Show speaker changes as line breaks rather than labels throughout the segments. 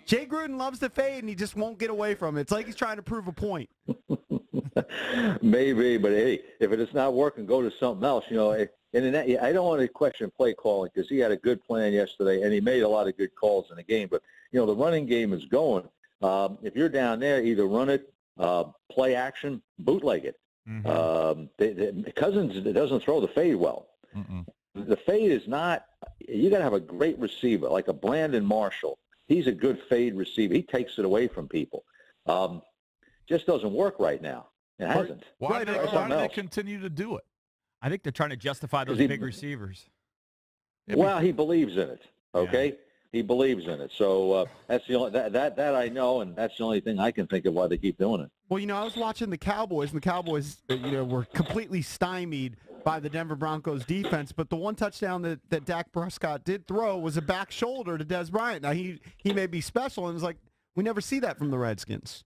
Jay Gruden loves to fade, and he just won't get away from it. It's like he's trying to prove a point.
Maybe, but hey, if it is not working, go to something else. And I don't want to question play calling because he had a good plan yesterday, and he made a lot of good calls in the game. But, the running game is going. If you're down there, either run it, play action, bootleg it. Mm-hmm. Cousins doesn't throw the fade well. Mm-mm. The fade is not – you got to have a great receiver, like a Brandon Marshall. He's a good fade receiver. He takes it away from people. Just doesn't work right now. It hasn't.
Why do they continue to do it?
I think they're trying to justify those big receivers.
Well, he believes in it, okay? Yeah. He believes in it. So that's the only that I know, and that's the only thing I can think of why they keep doing it.
Well, I was watching the Cowboys, and the Cowboys, were completely stymied by the Denver Broncos defense. But the one touchdown that Dak Prescott did throw was a back shoulder to Des Bryant. Now, he may be special, and it's like we never see that from the Redskins.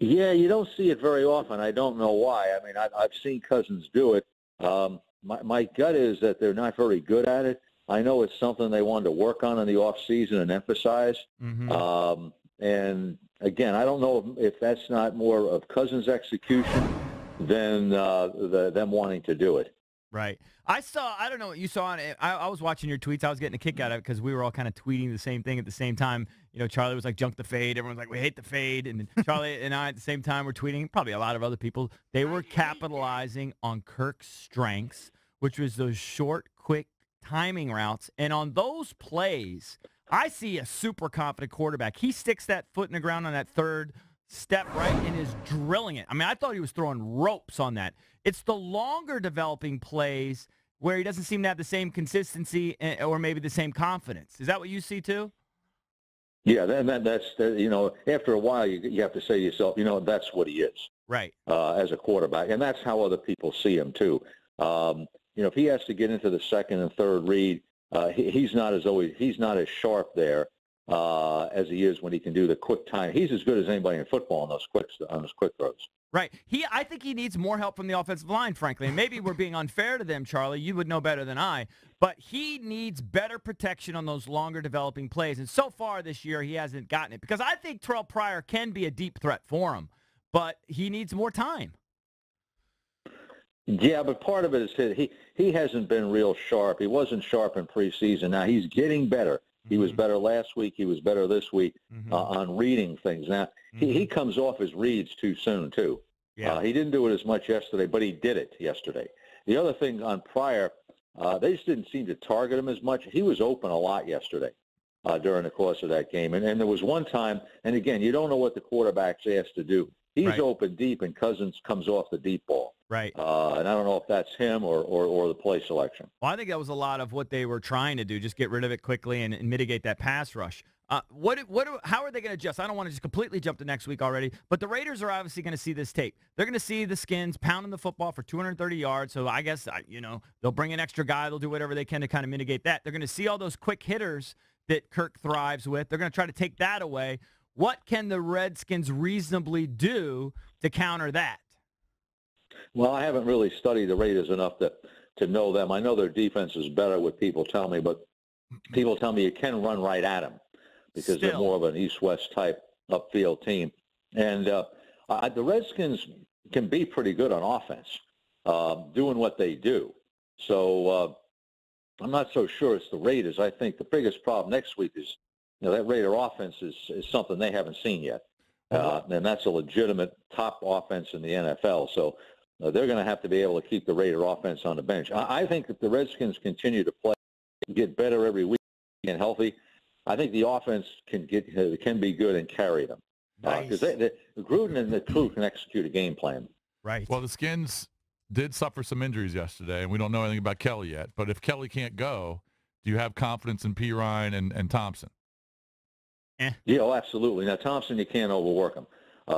Yeah, you don't see it very often. I don't know why. I mean, I've seen Cousins do it. My gut is that they're not very good at it. I know it's something they wanted to work on in the offseason and emphasize. Mm-hmm. And, again, I don't know if that's not more of Cousins' execution than them wanting to do it.
Right. I don't know what you saw on it. I was watching your tweets. I was getting a kick out of it because we were all kind of tweeting the same thing at the same time. Charlie was like, junk the fade. Everyone's like, we hate the fade. And then Charlie and I at the same time were tweeting, probably a lot of other people. They were capitalizing on Kirk's strengths, which was those short, quick timing routes. And on those plays, I see a super confident quarterback. He sticks that foot in the ground on that third step right and is drilling it. I mean, I thought he was throwing ropes on that. It's the longer developing plays where he doesn't seem to have the same consistency or maybe the same confidence. Is that what you see too?
Yeah, that's after a while you have to say to yourself, that's what he is. Right. As a quarterback, and that's how other people see him too. If he has to get into the second and third read, he's not as sharp there as he is when he can do the quick time. He's as good as anybody in football on those quick throws.
Right. I think he needs more help from the offensive line, frankly. And maybe we're being unfair to them, Charlie. You would know better than I. But he needs better protection on those longer developing plays. And so far this year, he hasn't gotten it. Because I think Terrell Pryor can be a deep threat for him. But he needs more time.
Yeah, but part of it is he hasn't been real sharp. He wasn't sharp in preseason. Now he's getting better. He was better last week. He was better this week on reading things. Now, he comes off his reads too soon, too. Yeah. He didn't do it as much yesterday, but he did it yesterday. The other thing on Pryor, they just didn't seem to target him as much. He was open a lot yesterday during the course of that game. And there was one time, and again, you don't know what the quarterback's asked to do. He's open deep, and Cousins comes off the deep ball. Right. And I don't know if that's him or the play selection.
Well, I think that was a lot of what they were trying to do, just get rid of it quickly and mitigate that pass rush. How are they going to adjust? I don't want to just completely jump to next week already, but the Raiders are obviously going to see this tape. They're going to see the Skins pounding the football for 230 yards, so I guess they'll bring an extra guy. They'll do whatever they can to kind of mitigate that. They're going to see all those quick hitters that Kirk thrives with. They're going to try to take that away. What can the Redskins reasonably do to counter that?
Well, I haven't really studied the Raiders enough to know them. I know their defense is better, what people tell me, but people tell me you can run right at them because they're more of an east-west type upfield team. And the Redskins can be pretty good on offense, doing what they do. So I'm not so sure it's the Raiders. I think the biggest problem next week is that Raider offense is something they haven't seen yet. And that's a legitimate top offense in the NFL. So they're going to have to be able to keep the Raider offense on the bench. I think if the Redskins continue to play, get better every week and healthy, I think the offense can be good and carry them. Because Gruden and the crew can execute a game plan.
Right. Well, the Skins did suffer some injuries yesterday, and we don't know anything about Kelly yet. But if Kelly can't go, do you have confidence in P. Ryan and Thompson?
Yeah, absolutely. Now, Thompson, you can't overwork him.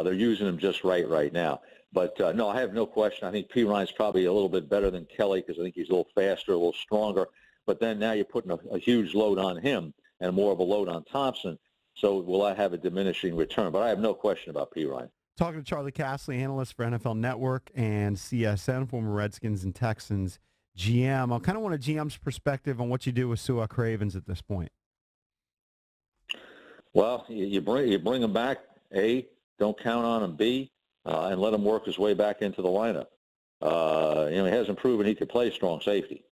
They're using him just right now. But, no, I have no question. I think P. Ryan's probably a little bit better than Kelly because I think he's a little faster, a little stronger. But then now you're putting a huge load on him and more of a load on Thompson. So will I have a diminishing return? But I have no question about P. Ryan.
Talking to Charley Casserly, analyst for NFL Network and CSN, former Redskins and Texans GM. I kind of want a GM's perspective on what you do with Su'a Cravens at this point.
Well, you bring him back. A, don't count on him. B, and let him work his way back into the lineup. He hasn't proven he could play strong safety.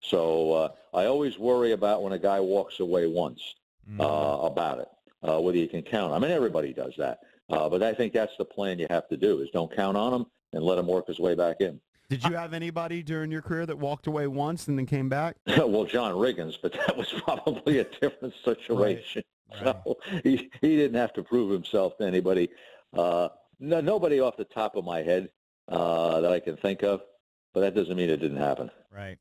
So I always worry about when a guy walks away once about it, whether you can count. I mean, everybody does that. But I think that's the plan you have to do, is don't count on him and let him work his way back in.
Did you have anybody during your career that walked away once and then came back?
Well, John Riggins, but that was probably a different situation.
Right.
So he didn't have to prove himself to anybody. Nobody off the top of my head that I can think of, but that doesn't mean it didn't happen.
Right.